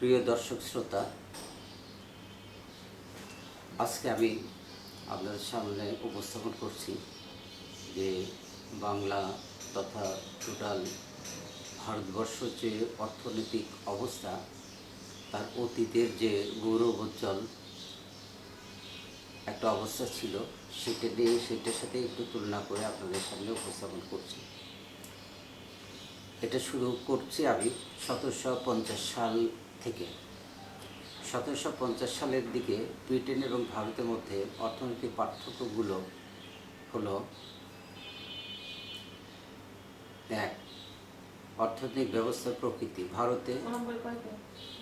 প্রিয় দর্শক শ্রোতা, আজকে আমি আপনাদের সামনে উপস্থাপন করছি যে বাংলা তথা টোটাল ভারতবর্ষ যে অর্থনৈতিক অবস্থা, তার অতীতের যে গৌরবোজ্জ্বল একটা অবস্থা ছিল, সেটার সাথে একটু তুলনা করে আপনাদের সামনে উপস্থাপন করছি। এটা শুরু করছি আমি 1750 সাল থেকে। 1750 সালের দিকে ব্রিটেন এবং ভারতের মধ্যে অর্থনৈতিক পার্থক্যগুলো হলো: এক, অর্থনৈতিক ব্যবস্থার প্রকৃতি। ভারতে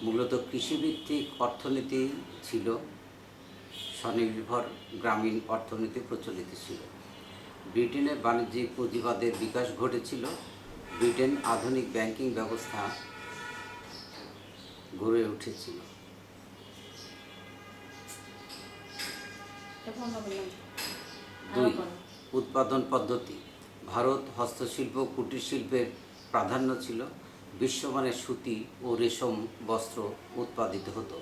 মূলত কৃষিভিত্তিক অর্থনীতি ছিল, স্বনির্ভর গ্রামীণ অর্থনীতি প্রচলিত ছিল। ব্রিটেনে বাণিজ্যিক পুঁজিবাদের বিকাশ ঘটেছিল। ব্রিটেন আধুনিক ব্যাংকিং ব্যবস্থা গড়ে উঠেছিল। দুই, উৎপাদন পদ্ধতি। ভারত হস্তশিল্প কুটির শিল্পের প্রাধান্য ছিল। বিশ্বমানের সুতি ও রেশম বস্ত্র উৎপাদিত হতো।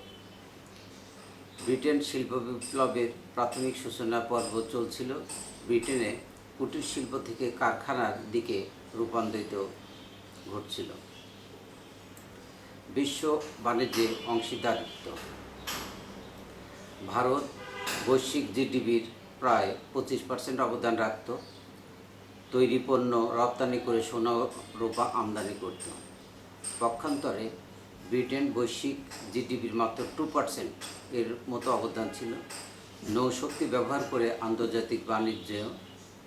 ব্রিটেন শিল্প বিপ্লবের প্রাথমিক সূচনা পর্ব চলছিল। ব্রিটেনে কুটির শিল্প থেকে কারখানার দিকে রূপান্তরিত ঘটছিল। বিশ্ব বাণিজ্যে অংশীদারিত্ব। ভারত বৈশ্বিক জিডিপির প্রায় 25% অবদান রাখত। তৈরি পণ্য রপ্তানি করে সোনা রূপা আমদানি করত। পক্ষান্তরে ব্রিটেন বৈশ্বিক জিডিপির মাত্র 2% এর মতো অবদান ছিল। নৌশক্তি ব্যবহার করে আন্তর্জাতিক বাণিজ্য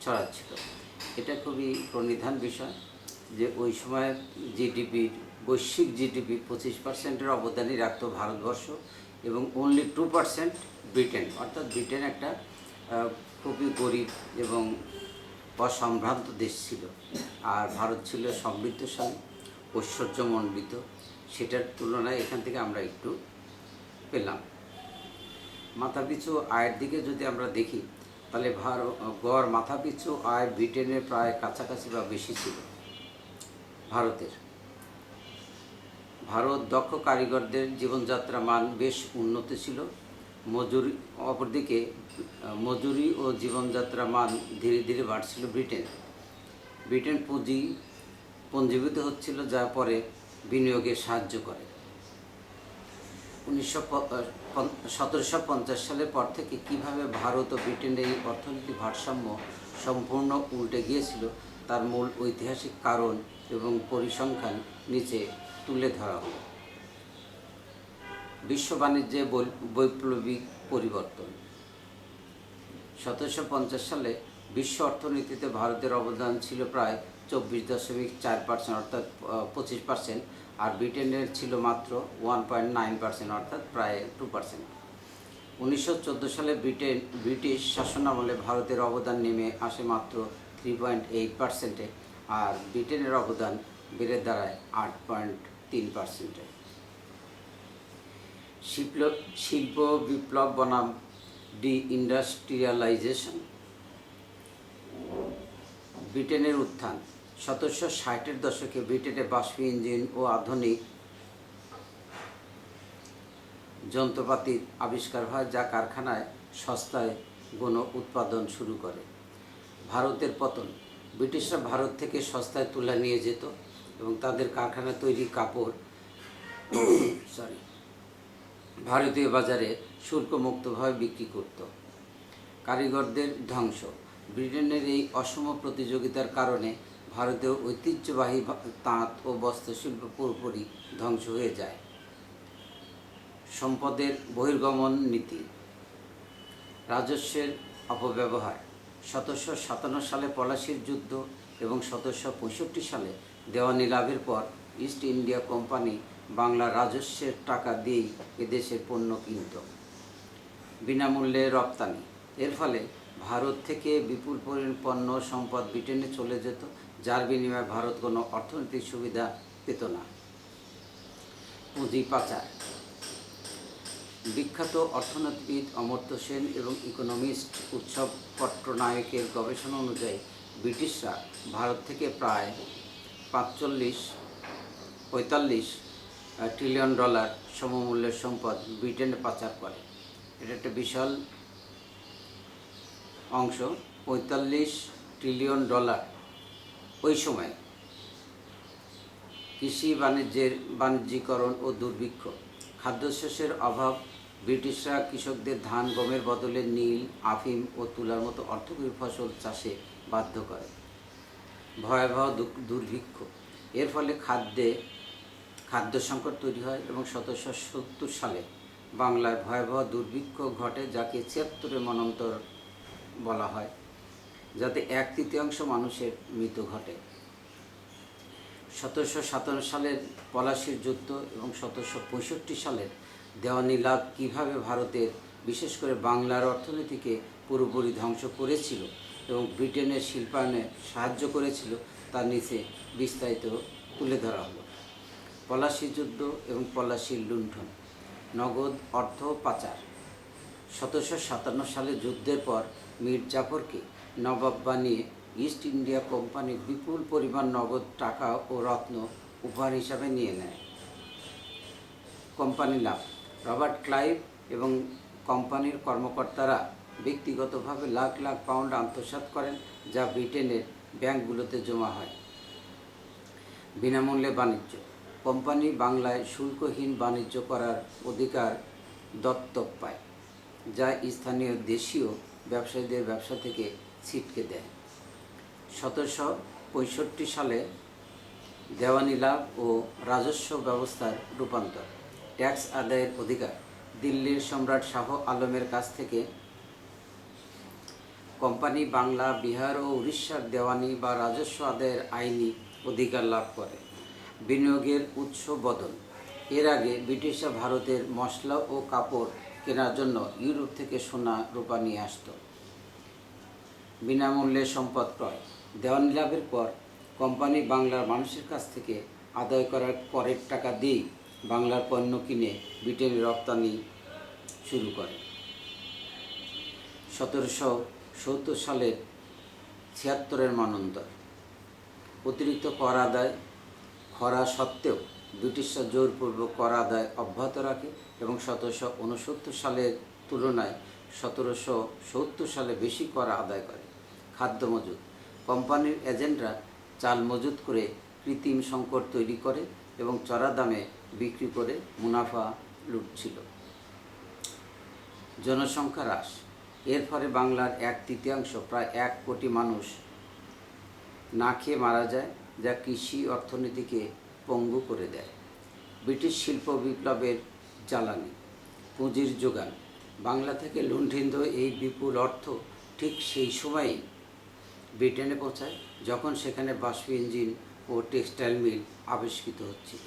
ছড়াচ্ছিল। এটা খুবই প্রণিধান বিষয় যে ওই সময়ের জিডিপির, বৈশ্বিক জিডিপির 25%-এর অবদানই রাখত ভারতবর্ষ এবং অনলি 2% ব্রিটেন। অর্থাৎ ব্রিটেন একটা খুবই গরিব এবং অসম্ভ্রান্ত দেশ ছিল, আর ভারত ছিল সমৃদ্ধশালী, ঐশ্বর্যমণ্ডিত। সেটার তুলনায় এখান থেকে আমরা একটু পেলাম। মাথাপিছু আয়ের দিকে যদি আমরা দেখি, তাহলে গড় মাথাপিছু আয় ব্রিটেনের প্রায় কাছাকাছি বা বেশি ছিল ভারতের। ভারত দক্ষ কারিগরদের জীবনযাত্রা মান বেশ উন্নত ছিল। অপরদিকে মজুরি ও জীবনযাত্রা মান ধীরে ধীরে বাড়ছিল ব্রিটেন পুঞ্জীভূত হচ্ছিল, যা পরে বিনিয়োগে সাহায্য করে। 1750 সালের পর থেকে কীভাবে ভারত ও ব্রিটেনের এই অর্থনৈতিক ভারসাম্য সম্পূর্ণ উল্টে গিয়েছিল তার মূল ঐতিহাসিক কারণ এবং পরিসংখ্যান নিচে তুলে ধরা হল। বিশ্ব বাণিজ্যে বৈপ্লবিক পরিবর্তন। 1750 সালে বিশ্ব অর্থনীতিতে ভারতের অবদান ছিল প্রায় 24.4%, অর্থাৎ 25%, আর ব্রিটেনের ছিল মাত্র 1.9%, অর্থাৎ প্রায় 2%। 1914 সালে ব্রিটিশ শাসনামলে ভারতের অবদান নেমে আসে মাত্র 3.8%-এ, আর ব্রিটেনের অবদান বেড়ে দাঁড়ায় 8.3%-এ। শিল্প বিপ্লব বনাম ডি-ইন্ডাস্ট্রিয়ালাইজেশন। ব্রিটেনের উত্থান। 1760-এর দশকে ব্রিটেনে বাষ্প ইঞ্জিন ও আধুনিক যন্ত্রপাতির আবিষ্কার হয়, যা কারখানায় সস্তায় গণ উৎপাদন শুরু করে। ভারতের পতন। ব্রিটিশরা ভারত থেকে সস্তায় তুলা নিয়ে যেত এবং তাদের কারখানায় তৈরি কাপড় ভারতীয় বাজারে শুল্কমুক্তভাবে বিক্রি করত। কারিগরদের ধ্বংস। ব্রিটেনের এই অসম প্রতিযোগিতার কারণে ভারতীয় ঐতিহ্যবাহী তাঁত ও বস্ত্রশিল্প পুরোপুরি ধ্বংস হয়ে যায়। সম্পদের বহির্গমন নীতি। রাজস্বের অপব্যবহার। 1757 সালে পলাশির যুদ্ধ এবং 1765 সালে দেওয়ানি লাভের পর ইস্ট ইন্ডিয়া কোম্পানি বাংলা রাজস্বের টাকা দিয়েই এদেশের পণ্য কিনত। বিনামূল্যে রপ্তানি। এর ফলে ভারত থেকে বিপুল পরিমাণ পণ্য সম্পদ ব্রিটেনে চলে যেত, যার বিনিময়ে ভারত কোনো অর্থনৈতিক সুবিধা পেত না। পুঁজি পাচার। বিখ্যাত অর্থনীতিবিদ অমর্ত্য সেন এবং ইকোনমিস্ট উৎসব পট্টনায়কের গবেষণা অনুযায়ী ব্রিটিশরা ভারত থেকে প্রায় 45 ট্রিলিয়ন ডলার সমমূল্যের সম্পদ ব্রিটেনে পাচার করে। এটা একটা বিশাল অংশ, ৪৫ ট্রিলিয়ন ডলার। ওই সময় কৃষি বাণিজ্যিকরণ ও দুর্ভিক্ষ, খাদ্যশস্যের অভাব, ব্রিটিশরা কৃষকদের ধান গমের বদলে নীল, আফিম ও তুলার মতো অর্থকরী ফসল চাষে বাধ্য করে। ভয়াবহ দুর্ভিক্ষ, এর ফলে খাদ্য সংকট তৈরি হয় এবং ১৭৭০ সালে বাংলায় ভয়াবহ দুর্ভিক্ষ ঘটে, যাকে ৭৬ মন্বন্তর বলা হয়, যাতে ১/৩ মানুষের মৃত্যু ঘটে। ১৭৫৭ সালের পলাশির যুদ্ধ এবং ১৭৬৫ সালের দেওয়ানি লাভ কীভাবে ভারতের, বিশেষ করে বাংলার অর্থনীতিকে পুরোপুরি ধ্বংস করেছিল এবং ব্রিটেনের শিল্পায়নে সাহায্য করেছিল, তার নিচে বিস্তারিত তুলে ধরা হলো। পলাশি যুদ্ধ এবং পলাশির লুণ্ঠন, নগদ অর্থ পাচার। ১৭৫৭ সালে যুদ্ধের পর মীর জাফরকে নবাব বানিয়ে ইস্ট ইন্ডিয়া কোম্পানি বিপুল পরিমাণ নগদ টাকা ও রত্ন উপহার হিসাবে নিয়ে নেয়। কোম্পানি লাভ, রবার্ট ক্লাইভ এবং কোম্পানির কর্মকর্তারা ব্যক্তিগতভাবে লাখ লাখ পাউন্ড আত্মসাৎ করেন, যা ব্রিটেনের ব্যাংকগুলোতে জমা হয়। বিনামূল্যে বাণিজ্য, কোম্পানি বাংলায় শুল্কহীন বাণিজ্য করার অধিকার দত্তক পায়, যা স্থানীয় দেশীয় ব্যবসায়ীদের ব্যবসা থেকে ছিটকে দেয়। ১৭৬৫ সালে দেওয়ানি লাভ ও রাজস্ব ব্যবস্থার রূপান্তর, ট্যাক্স আদায়ের অধিকার, দিল্লির সম্রাট শাহ আলমের কাছ থেকে কোম্পানি বাংলা, বিহার ও উড়িষ্যার দেওয়ানি বা রাজস্ব আদায়ের আইনি অধিকার লাভ করে। বিনিয়োগের উৎস বদল, এর আগে ব্রিটিশরা ভারতের মশলা ও কাপড় কেনার জন্য ইউরোপ থেকে সোনা রূপা নিয়ে আসত। বিনামূল্যে সম্পদ ক্রয়, দেওয়ানি লাভের পর কোম্পানি বাংলার মানুষের কাছ থেকে আদায় করা করের টাকা দিয়েই বাংলার পণ্য কিনে ব্রিটেনে রপ্তানি শুরু করে। ১৭৭০ সালের ৭৬ মন্বন্তর, অতিরিক্ত কর আদায় খরা সত্ত্বেও ব্রিটিশরা জোরপূর্বক কর আদায় অব্যাহত রাখে এবং ১৭৬৯ সালের তুলনায় ১৭৭০ সালে বেশি কর আদায় করে। খাদ্য মজুদ, কোম্পানির এজেন্টরা চাল মজুত করে কৃত্রিম সংকট তৈরি করে এবং চড়া দামে বিক্রি করে মুনাফা লুটছিল। জনসংখ্যা হ্রাস, এর ফলে বাংলার ১/৩ প্রায় ১ কোটি মানুষ না খেয়ে মারা যায়, যা কৃষি অর্থনীতিকে পঙ্গু করে দেয়। ব্রিটিশ শিল্প বিপ্লবের জ্বালানি, পুঁজির যোগান, বাংলা থেকে লুণ্ঠিত এই বিপুল অর্থ ঠিক সেই সময়েই ব্রিটেনে পৌঁছায়, যখন সেখানে বাষ্প ইঞ্জিন ও টেক্সটাইল মিল আবিষ্কৃত হচ্ছিল।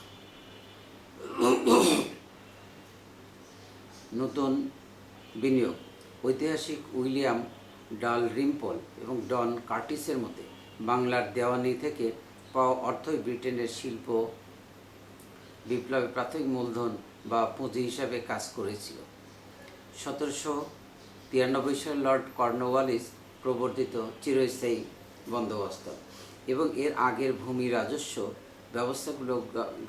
নতুন বিনিয়োগ, ঐতিহাসিক উইলিয়াম ডালরিম্পল এবং ডন কার্টিসের মতে বাংলার দেওয়ানি থেকে পাওয়া অর্থই ব্রিটেনের শিল্প বিপ্লবে প্রাথমিক মূলধন বা পুঁজি হিসাবে কাজ করেছিল। ১৭৯৩ সালে লর্ড কর্নওয়ালিস প্রবর্তিত চিরস্থায়ী বন্দোবস্ত এবং এর আগের ভূমি রাজস্ব ব্যবস্থাগুলো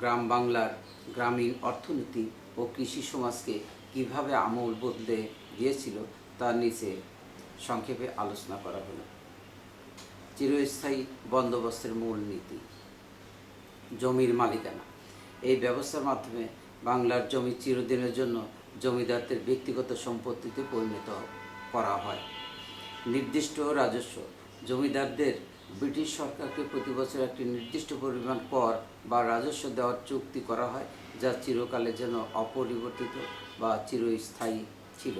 গ্রাম বাংলার গ্রামীণ অর্থনীতি ও কৃষি সমাজকে কীভাবে আমূল বদলে দিয়েছিল, তার নিচে সংক্ষেপে আলোচনা করা হলো। চিরস্থায়ী বন্দোবস্তের মূল নীতি, জমির মালিকানা, এই ব্যবস্থার মাধ্যমে বাংলার জমি চিরদিনের জন্য জমিদারদের ব্যক্তিগত সম্পত্তিতে পরিণত করা হয়। নির্দিষ্ট রাজস্ব, জমিদারদের ব্রিটিশ সরকারকে প্রতি বছর একটি নির্দিষ্ট পরিমাণ কর বা রাজস্ব দেওয়ার চুক্তি করা হয়, যা চিরকালের জন্য অপরিবর্তিত বা চিরস্থায়ী ছিল।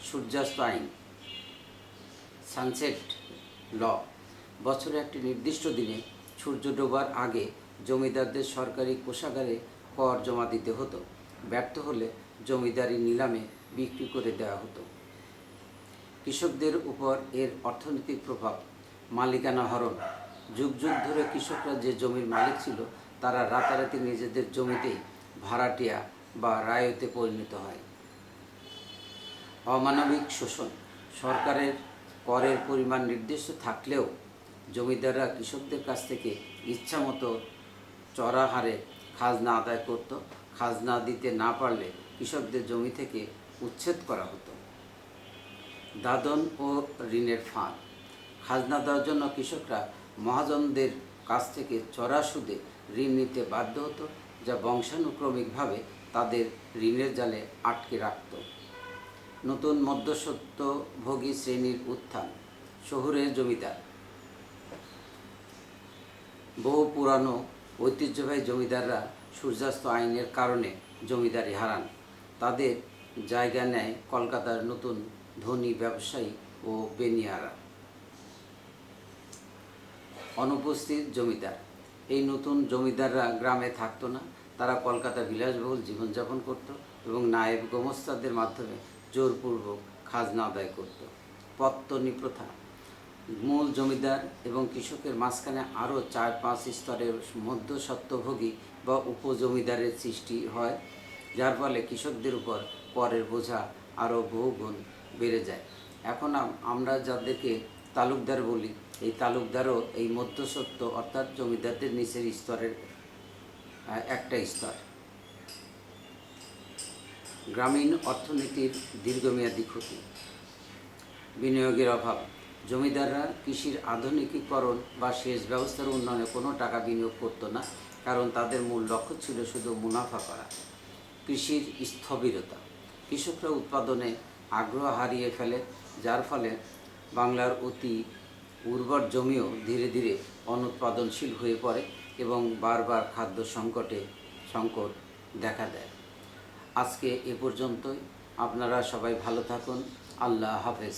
সূর্যাস্ত আইন, সানসেট ল, বছরে একটি নির্দিষ্ট দিনে সূর্য ডোবার আগে জমিদারদের সরকারি কোষাগারে কর জমা দিতে হতো। ব্যর্থ হলে জমিদারি নিলামে বিক্রি করে দেওয়া হতো। কৃষকদের উপর এর অর্থনৈতিক প্রভাব, মালিকানা হরণ, যুগ যুগ ধরে কৃষকরা যে জমির মালিক ছিল, তারা রাতারাতি নিজেদের জমিতেই ভাড়াটিয়া বা রায়তে পরিণত হয়। অমানবিক শোষণ, সরকারের করের পরিমাণ নির্দিষ্ট থাকলেও জমিদাররা কৃষকদের কাছ থেকে ইচ্ছামতো চড়া হারে খাজনা আদায় করত। খাজনা দিতে না পারলে কৃষকদের জমি থেকে উচ্ছেদ করা হতো। দাদন ও ঋণের ফাঁদ। খাজনা দেওয়ার জন্য কৃষকরা মহাজনদের কাছ থেকে চড়া সুদে ঋণ নিতে বাধ্য হতো, যা বংশানুক্রমিকভাবে তাদের ঋণের জালে আটকে রাখত। নতুন মধ্যস্বত্বভোগী শ্রেণীর উত্থান। শহুরের জমিদার। বহু পুরানো ঐতিহ্যবাহী জমিদাররা সূর্যাস্ত আইনের কারণে জমিদারি হারান। তাদের জায়গা নেয় কলকাতার নতুন ধনী ব্যবসায়ী ও বেনিয়ারা। অনুপস্থিত জমিদার। এই নতুন জমিদাররা গ্রামে থাকতো না, তারা কলকাতা বিলাসবহুল জীবনযাপন করত এবং নায়েব গোমস্তাদের মাধ্যমে জোরপূর্বক খাজনা আদায় করত। পত্তনি প্রথা। মূল জমিদার এবং কৃষকের মাঝখানে আরও 4-5 স্তরের মধ্যস্বত্বভোগী বা উপজমিদারের সৃষ্টি হয়, যার ফলে কৃষকদের উপর করের বোঝা আরও বহুগুণ বেড়ে যায়। এখন আমরা যাদেরকে তালুকদার বলি, এই তালুকদারও এই মধ্যস্বত্ব অর্থাৎ জমিদারদের নিচের স্তরের একটা স্তর। গ্রামীণ অর্থনীতির দীর্ঘমেয়াদী ক্ষতি। বিনিয়োগের অভাব। জমিদাররা কৃষির আধুনিকীকরণ বা সেচ ব্যবস্থার উন্নয়নে কোনো টাকা বিনিয়োগ করত না, কারণ তাদের মূল লক্ষ্য ছিল শুধু মুনাফা করা। কৃষির স্থবিরতা। কৃষকরা উৎপাদনে আগ্রহ হারিয়ে ফেলে, যার ফলে বাংলার অতি উর্বর জমিও ধীরে ধীরে অনুৎপাদনশীল হয়ে পড়ে এবং বারবার খাদ্য সংকট দেখা দেয়। আজকে এ পর্যন্তই। আপনারা সবাই ভালো থাকুন। আল্লাহ হাফেজ।